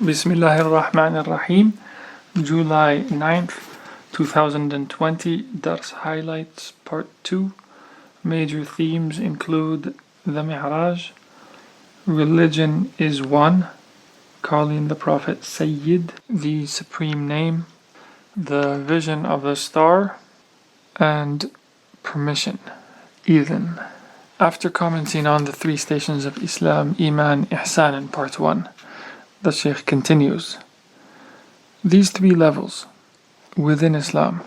Bismillahir Rahmanir Rahim, July 9th, 2020, Dars Highlights, Part 2. Major themes include the Mi'raj, religion is one, calling the Prophet Sayyid, the supreme name, the vision of the star, and permission, Idhan. After commenting on the three stations of Islam, Iman, Ihsan in Part 1, the Shaykh continues. These three levels within Islam,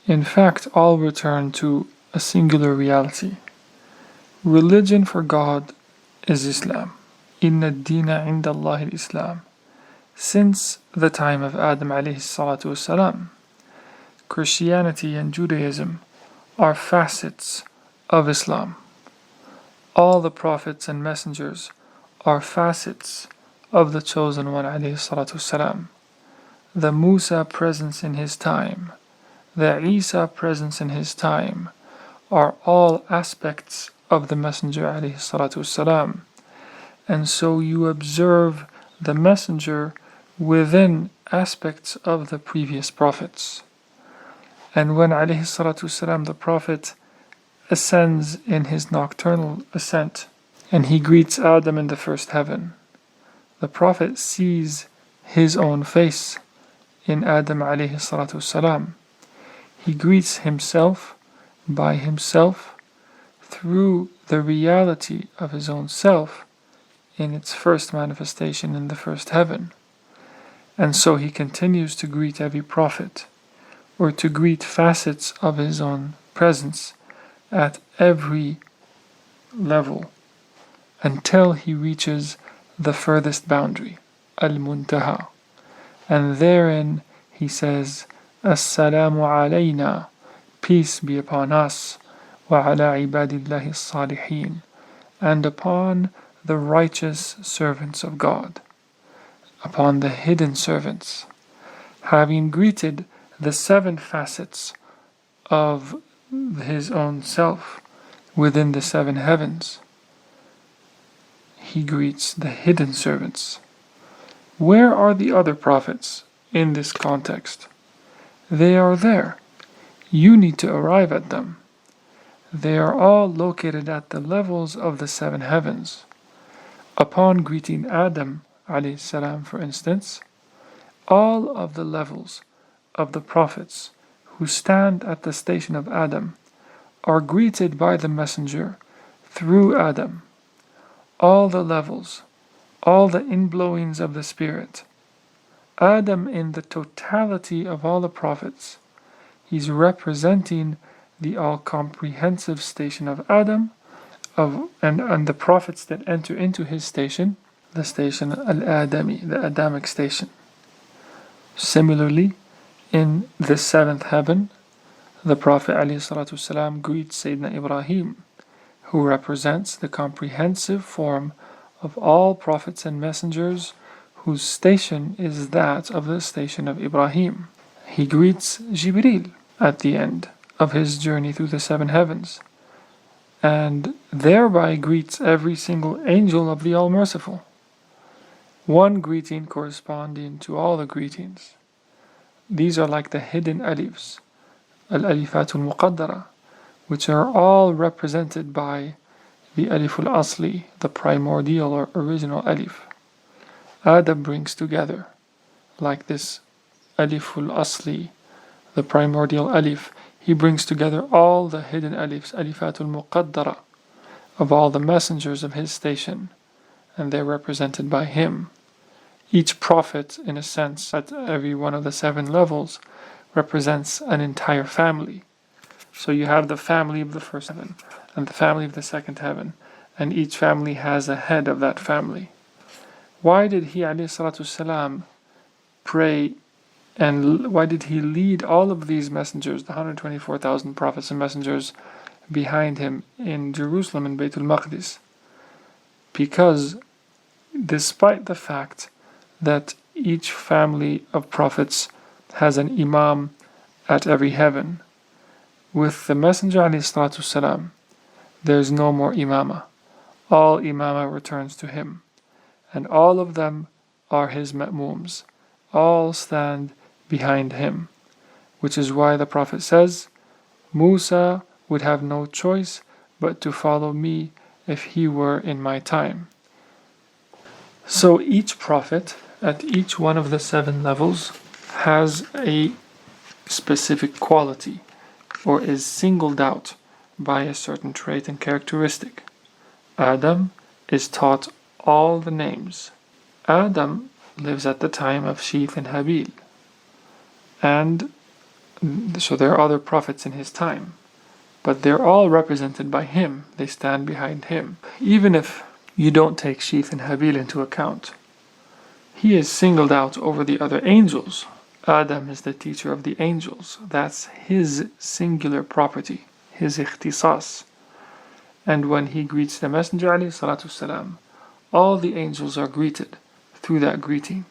in fact, all return to a singular reality. Religion for God is Islam. Inna ad-dina inda Allah al-Islam. Since the time of Adam alayhi salatu wasalam, Christianity and Judaism are facets of Islam. All the prophets and messengers are facets of the chosen one alayhi salatu wasalam. The Musa presence in his time, the Isa presence in his time, are all aspects of the messenger alayhi salatu wasalam. And so you observe the messenger within aspects of the previous prophets. And when alayhi salatu wasalam, the prophet, ascends in his nocturnal ascent, and he greets Adam in the first heaven, the prophet sees his own face in Adam alayhi salatu wasalam. He greets himself by himself through the reality of his own self in its first manifestation in the first heaven. And so he continues to greet every prophet, or to greet facets of his own presence at every level, until he reaches the furthest boundary, al-Muntaha. And therein he says, Assalamu alayna, peace be upon us, wa ala ibadillahi as-salihin, and upon the righteous servants of God, upon the hidden servants. Having greeted the seven facets of his own self within the seven heavens, he greets the hidden servants. Where are the other prophets in this context? They are there. You need to arrive at them. They are all located at the levels of the seven heavens. Upon greeting Adam alayhi salam, for instance, all of the levels of the prophets who stand at the station of Adam are greeted by the messenger through Adam. All the levels, all the inblowings of the Spirit. Adam, in the totality of all the prophets, he's representing the all-comprehensive station of Adam, and the prophets that enter into his station, the station al-Adami, the Adamic station. Similarly, in the seventh heaven, the Prophet ﷺ greets Sayyidina Ibrahim, who represents the comprehensive form of all prophets and messengers, whose station is that of the station of Ibrahim. He greets Jibril at the end of his journey through the seven heavens, and thereby greets every single angel of the All-Merciful. One greeting corresponding to all the greetings. These are like the hidden alifs, al-alifatul muqaddara, which are all represented by the alif al-asli, the primordial or original alif. Adam brings together, like this alif al-asli, the primordial alif, he brings together all the hidden alifs, alifatul muqaddara, of all the messengers of his station, and they're represented by him. Each prophet, in a sense, at every one of the seven levels, represents an entire family. So you have the family of the first heaven, and the family of the second heaven, and each family has a head of that family. Why did he, alayhi salatu wasalam, pray, and why did he lead all of these messengers, the 124,000 prophets and messengers, behind him in Jerusalem in Baytul Maqdis? Because despite the fact that each family of prophets has an imam at every heaven, with the Messenger ﷺ, there's no more imama. All imama returns to him, and all of them are his ma'mums. All stand behind him. Which is why the Prophet says, Musa would have no choice but to follow me if he were in my time. So each prophet at each one of the 7 levels has a specific quality or is singled out by a certain trait and characteristic. Adam is taught all the names. Adam lives at the time of Sheeth and Habil, and so there are other prophets in his time, but they're all represented by him. They stand behind him. Even if you don't take Sheeth and Habil into account, he is singled out over the other angels. Adam is the teacher of the angels. That's his singular property, his ikhtisas. And when he greets the Messenger ﷺ, all the angels are greeted through that greeting.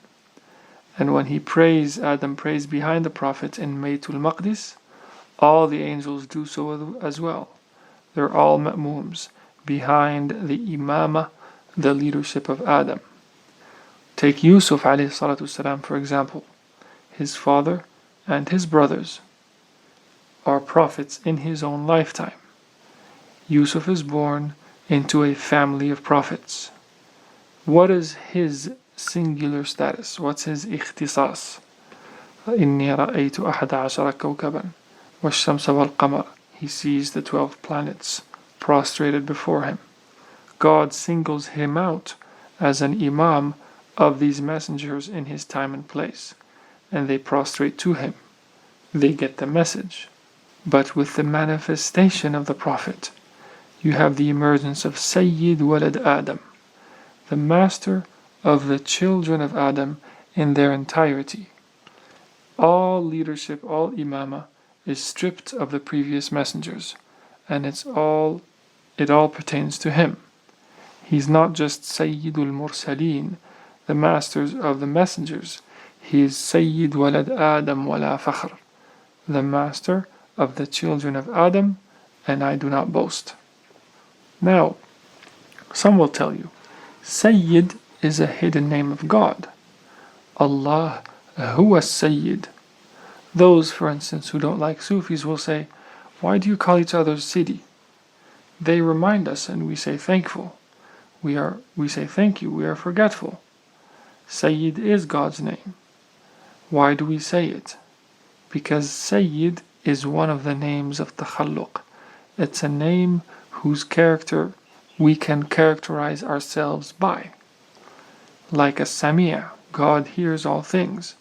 And when he prays, Adam prays behind the Prophet in Baytul Maqdis, all the angels do so as well. They're all ma'mums behind the imama, the leadership of Adam. Take Yusuf ﷺ for example. His father and his brothers are prophets in his own lifetime. Yusuf is born into a family of prophets. What is his singular status? What's his ikhtisas? إِنِّي رَأَيْتُ أَحَدَ عَشَرَ كَوْكَبًا وَالشَّمْسَ وَالْقَمَرَ. He sees the 12 planets prostrated before him. God singles him out as an imam of these messengers in his time and place, and they prostrate to him. They get the message. But with the manifestation of the Prophet, you have the emergence of Sayyid Walad Adam, the master of the children of Adam in their entirety. All leadership, all imama is stripped of the previous messengers, and it all pertains to him. He's not just Sayyidul Mursaleen, the masters of the messengers. He is Sayyid Walad Adam wala fakhr, the master of the children of Adam, and I do not boast. Now, some will tell you, Sayyid is a hidden name of God. Allah huwa Sayyid. Those, for instance, who don't like Sufis will say, why do you call each other Sidi? They remind us and we say thankful. We say thank you, we are forgetful. Sayyid is God's name. Why do we say it? Because Sayyid is one of the names of Takhalluq. It's a name whose character we can characterize ourselves by. Like a Samia, God hears all things,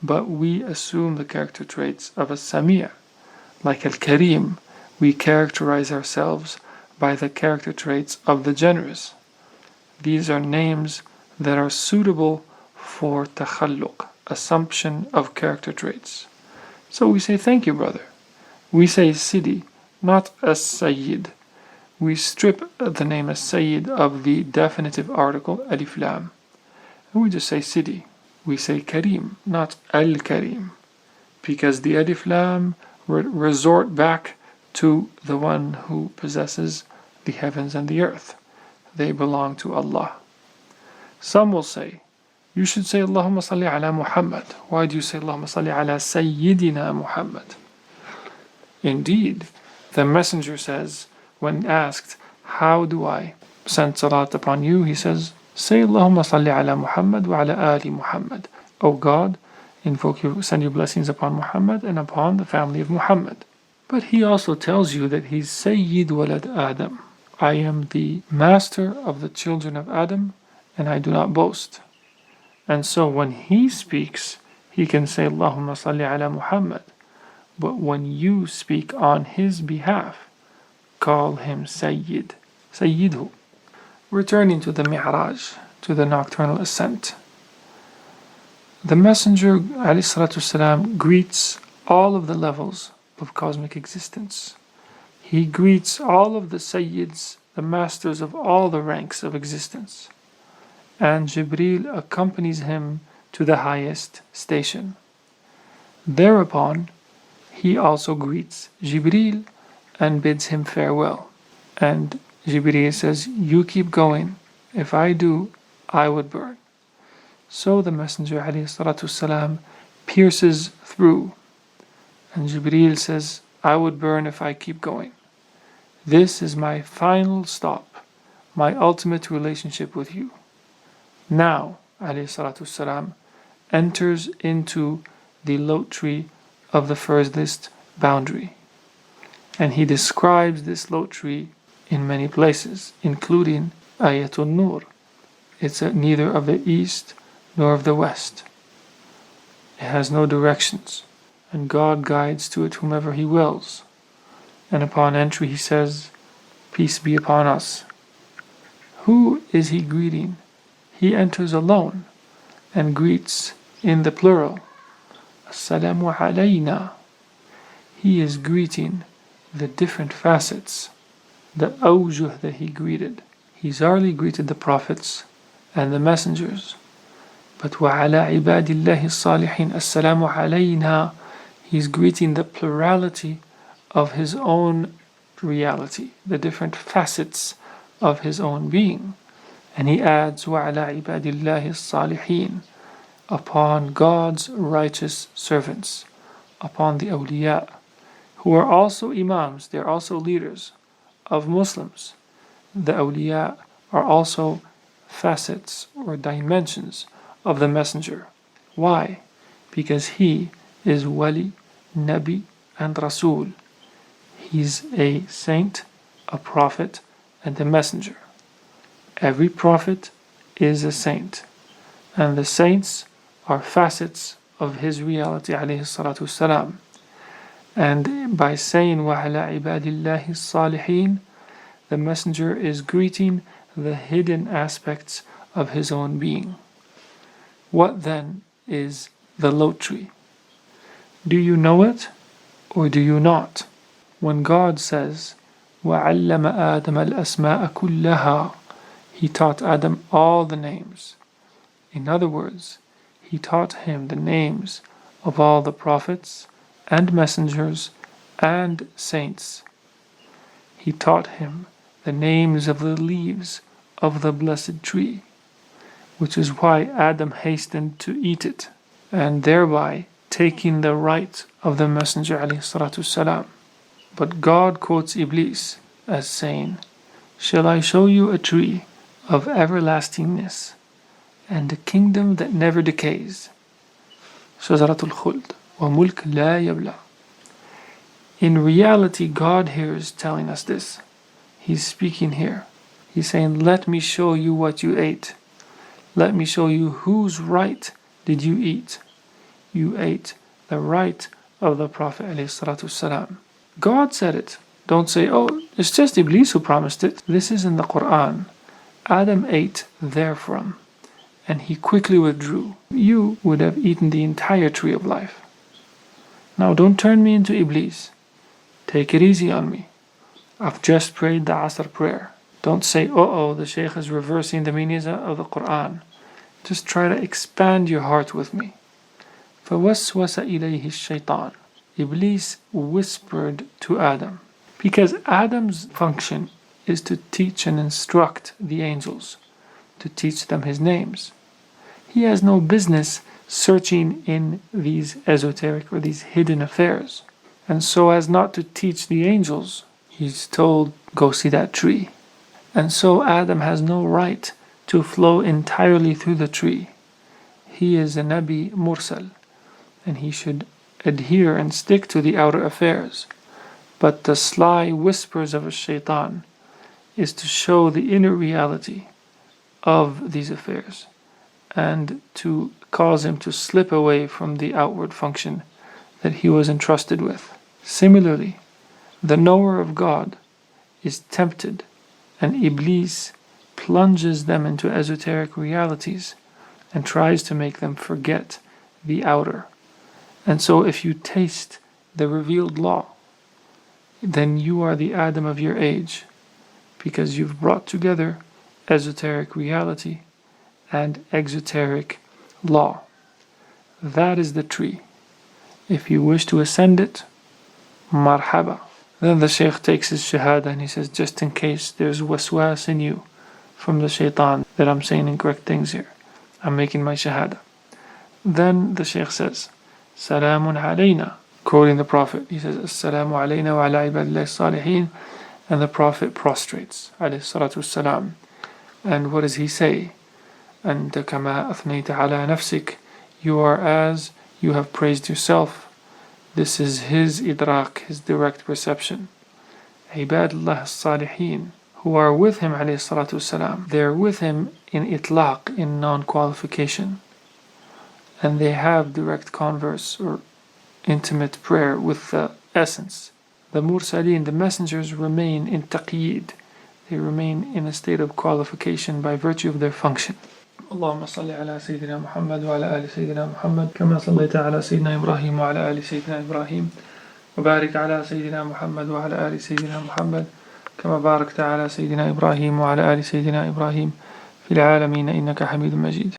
but we assume the character traits of a Samia. Like al-Karim, we characterize ourselves by the character traits of the generous. These are names that are suitable for takhalluq, assumption of character traits. So we say thank you, brother. We say Sidi, not as-Sayyid. We strip the name as-Sayyid of the definitive article alif lam, and we just say Sidi. We say Karim, not al-Karim, because the alif lam resort back to the one who possesses the heavens and the earth. They belong to Allah. Some will say, you should say Allahumma salli ala Muhammad. Why do you say Allahumma salli ala Sayyidina Muhammad? Indeed, the messenger says, when asked, how do I send salat upon you? He says, say Allahumma salli ala Muhammad wa ala ali Muhammad. O God, send your blessings upon Muhammad and upon the family of Muhammad. But he also tells you that he's Sayyid Walad Adam. I am the master of the children of Adam, and I do not boast. And so when he speaks, he can say Allahumma salli ala Muhammad. But when you speak on his behalf, call him Sayyid. Sayyidhu. Returning to the Mi'raj, to the nocturnal ascent. The Messenger ﷺ greets all of the levels of cosmic existence. He greets all of the Sayyids, the masters of all the ranks of existence. And Jibreel accompanies him to the highest station. Thereupon, he also greets Jibreel and bids him farewell. And Jibreel says, you keep going. If I do, I would burn. So the Messenger ﷺ pierces through, and Jibreel says, I would burn if I keep going. This is my final stop, my ultimate relationship with you. Now, ﷺ enters into the Lote Tree of the furthest boundary. And he describes this Lote Tree in many places, including Ayatul Nur. It's neither of the east nor of the west. It has no directions, and God guides to it whomever He wills. And upon entry He says, Peace be upon us. Who is He greeting? He enters alone and greets in the plural. Assalamu alayna. He is greeting the different facets, the awjuh that He greeted. He's already greeted the prophets and the messengers. But وَعَلَى عِبَادِ اللَّهِ الصَّالِحِينَ السَّلَامُ عَلَيْنَا. He's greeting the plurality of His own reality, the different facets of His own being. And He adds وَعَلَى عِبَادِ اللَّهِ الصَّالِحِينَ, upon God's righteous servants, upon the awliya, who are also imams, they're also leaders of Muslims. The awliya are also facets or dimensions of the Messenger. Why? Because he is Wali, Nabi, and Rasul. He's a saint, a prophet, and a messenger. Every prophet is a saint, and the saints are facets of his reality, alayhi salatu wasalam. And by saying وَعَلَى عِبَادِ اللَّهِ الصَّالِحِينَ, the messenger is greeting the hidden aspects of his own being. What then is the Lote Tree? Do you know it or do you not? When God says وَعَلَّمَ آدَمَ الْأَسْمَاءَ كُلَّهَا, He taught Adam all the names. In other words, He taught him the names of all the prophets and messengers and saints. He taught him the names of the leaves of the blessed tree, which is why Adam hastened to eat it, and thereby taking the right of the Messenger ﷺ. But God quotes Iblis as saying, Shall I show you a tree of everlastingness and a kingdom that never decays? Shajaratul Khuld wa mulk la yabla. In reality, God here is telling us this. He's speaking here. He's saying, let me show you what you ate. Let me show you whose right did you eat. You ate the right of the Prophet ﷺ. God said it. Don't say, oh, it's just Iblis who promised it. This is in the Quran. Adam ate therefrom, and he quickly withdrew. You would have eaten the entire tree of life. Now don't turn me into Iblis. Take it easy on me. I've just prayed the Asr prayer. Don't say, the Shaykh is reversing the meanings of the Quran. Just try to expand your heart with me. فَوَسْوَسَ إِلَيْهِ الشَّيْطَانِ. Iblis whispered to Adam. Because Adam's function is to teach and instruct the angels, to teach them his names. He has no business searching in these esoteric or these hidden affairs. And so as not to teach the angels, he's told, go see that tree. And so Adam has no right to flow entirely through the tree. He is a Nabi Mursal, and he should adhere and stick to the outer affairs. But the sly whispers of a shaitan is to show the inner reality of these affairs and to cause him to slip away from the outward function that he was entrusted with. Similarly, the knower of God is tempted, and Iblis plunges them into esoteric realities and tries to make them forget the outer. And so if you taste the revealed law, then you are the Adam of your age, because you've brought together esoteric reality and exoteric law. That is the tree. If you wish to ascend it, marhaba. Then the Shaykh takes his shahada and he says, just in case there's waswas in you from the shaitan that I'm saying incorrect things here, I'm making my shahada. Then the Shaykh says, Salamun alayna, quoting the Prophet. He says, Assalamu alayna wa ala ibadillahi salihin, and the Prophet prostrates, alayhi salatu wassalam. And what does he say? Anta kama athnayta ala nafsik, you are as you have praised yourself. This is his idrak, his direct perception. Ibadullah as-salihin, who are with him, alayhi salatu wassalam. They're with him in itlaq, in non-qualification. And they have direct converse or intimate prayer with the essence. The mursaleen, the messengers, remain in taqyid. They remain in a state of qualification by virtue of their function. اللهم صل على سيدنا محمد وعلى آل سيدنا محمد كما صليت على سيدنا إبراهيم وعلى آل سيدنا إبراهيم وبارك على سيدنا محمد وعلى آل سيدنا محمد كما باركت على سيدنا إبراهيم وعلى آل سيدنا إبراهيم في العالمين إنك حميد مجيد.